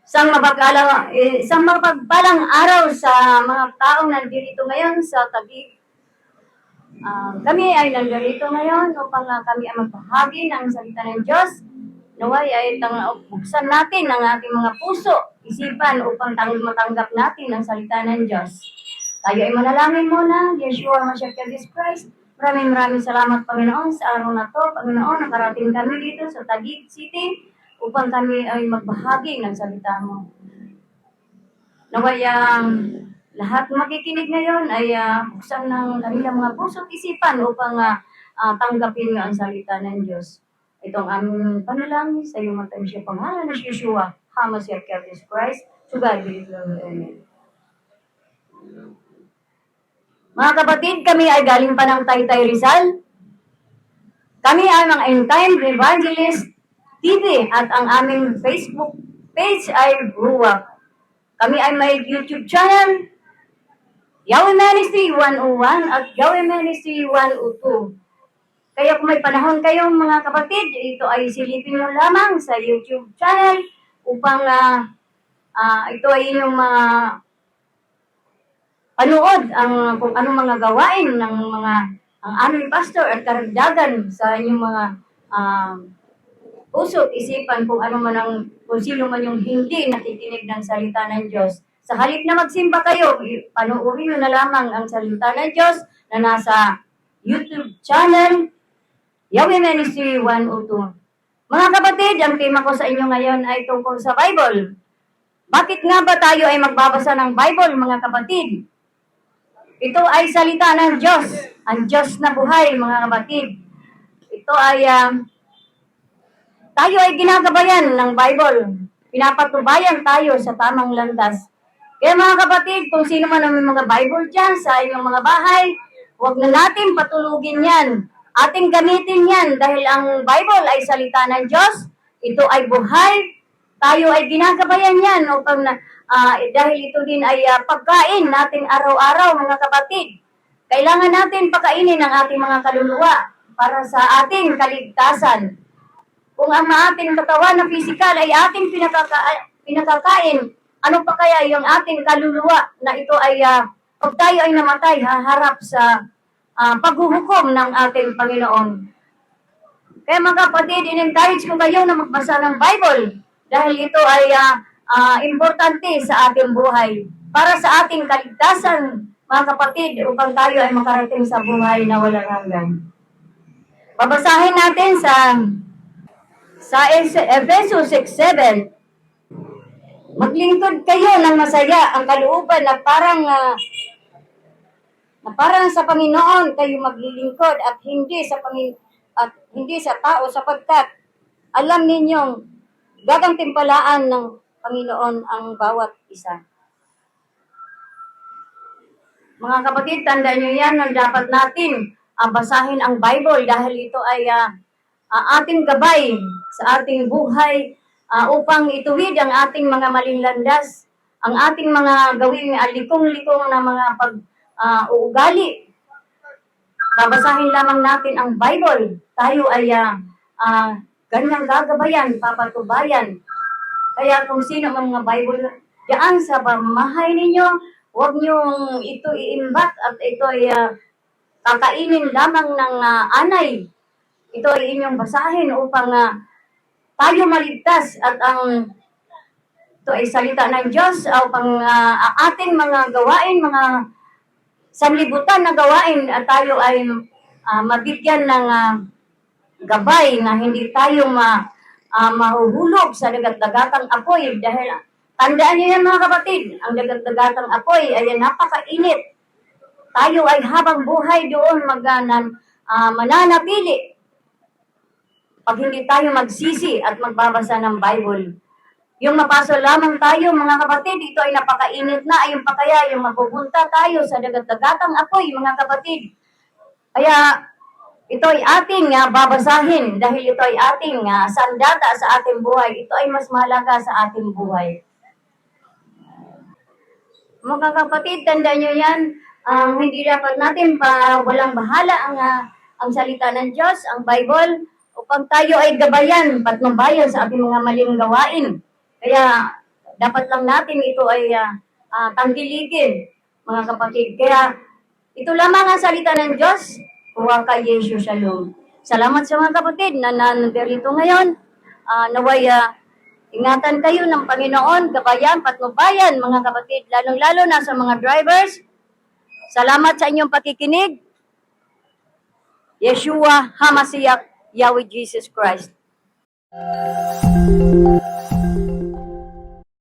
Isang mapagpalang araw sa mga taong nandito ngayon sa Taguig. Kami ay nandito ngayon upang kami ay magbahagi ng salita ng Diyos. Naway ay buksan natin ang ating mga puso, isipan upang matanggap natin ang salita ng Diyos. Tayo ay manalangin muna. Yeshua Mashiach Jesus Christ. Maraming salamat, Panginoon, sa araw na to. Panginoon, nakarating kami dito sa Taguig City upang kami ay magbahagi ng salita mo. Naway lahat makikinig ngayon ay buksan ng kanilang mga puso at isipan upang tanggapin ang salita ng Diyos. Itong aming panalangin sa iyong matamis yung pangalan ng Yeshua, HaMashiach Jesus Christ, to God be the glory. Amen. Mga kapatid, kami ay galing pa ng Taytay Rizal. Kami ay mga End Time Evangelist TV at ang aming Facebook page ay Bruwak. Kami ay may YouTube channel, Yahweh Ministry 101 at Yahweh Ministry 102. Kaya kung may panahon kayong mga kapatid, ito ay silipin nyo lamang sa YouTube channel upang ito ay inyong panood kung anong mga gawain ng ang aming pastor at karagdagan sa inyong mga puso at isipan kung sino man yung hindi nakikinig ng salita ng Diyos. Sa halip na magsimba kayo, panuorin nyo na lamang ang salita ng Diyos na nasa YouTube channel, Yahweh Ministry 102. Mga kapatid, ang tema ko sa inyo ngayon ay tungkol sa Bible. Bakit nga ba tayo ay magbabasa ng Bible, mga kapatid? Ito ay salita ng Diyos, ang Diyos na buhay, mga kapatid. Ito ay tayo ay ginagabayan ng Bible. Pinapatubayan tayo sa tamang landas. Kaya mga kapatid, kung sino man ang mga Bible dyan sa inyong mga bahay, huwag na natin patulugin yan. Ating gamitin yan dahil ang Bible ay salita ng Diyos. Ito ay buhay. Tayo ay ginagabayan yan upang dahil ito din ay pagkain natin araw-araw, mga kapatid. Kailangan natin pakainin ang ating mga kaluluwa para sa ating kaligtasan. Kung ang ating katawan na pisikal ay ating pinakakain, ano pa kaya yung ating kaluluwa na ito ay pag tayo ay namatay, haharap sa paghuhukom ng ating Panginoon. Kaya mga kapatid, in-encourage ko kayo na magbasa ng Bible dahil ito ay importante sa ating buhay. Para sa ating kaligtasan, mga kapatid, upang tayo ay makarating sa buhay na walang hanggan. Babasahin natin sa Efeso 6:7. Maglingkod kayo ng masaya ang kalooban na parang sa Panginoon kayo maglilingkod at hindi sa tao sapagkat alam ninyong gagantimpalaan ng Panginoon ang bawat isa. Mga kapatid, tandaan nyo yan na dapat natin basahin ang Bible dahil ito ay ating gabay sa ating buhay upang ituwid ang ating mga maling landas, ang ating mga gawing likong-likong na mga uugali. Babasahin lamang natin ang Bible. Tayo ay ganyang gagabayan, papatubayan. Kaya kung sino ang mga Bible diyan sa pamahay ninyo, huwag niyong ito iimbat at ito ay kakainin lamang ng anay. Ito ay inyong basahin upang tayo maligtas at ito ay salita ng Diyos upang ating mga gawain, mga sanlibutan na gawain at tayo ay mabigyan ng gabay na hindi tayo mahuhulog sa dagat-dagatang apoy dahil tandaan niyo yan mga kapatid, ang dagat-dagatang apoy ay napakainit. Tayo ay habang buhay doon mananapili pag hindi tayo magsisi at magbabasa ng Bible. Yung mapasok lamang tayo, mga kapatid, ito ay napakainit na. Ayun pa kaya, yung mapupunta tayo sa dagat-dagatang apoy, mga kapatid. Kaya, ito ay ating babasahin dahil ito ay ating sandata sa ating buhay. Ito ay mas mahalaga sa ating buhay. Mga kapatid, tandaan nyo yan, hindi dapat natin walang bahala ang salita ng Diyos, ang Bible, upang tayo ay gabayan, patnubayan sa ating mga maling gawain. Kaya dapat lang natin ito ay tangkilikin, mga kapatid. Kaya ito lamang ang salita ng Diyos, huwag kay Yesu Shalom. Salamat sa mga kapatid na nandirito ngayon. Naway ingatan kayo ng Panginoon, gabayan, patnubayan, mga kapatid, lalong-lalo na sa mga drivers. Salamat sa inyong pakikinig. Yeshua HaMashiach, Yahweh Jesus Christ.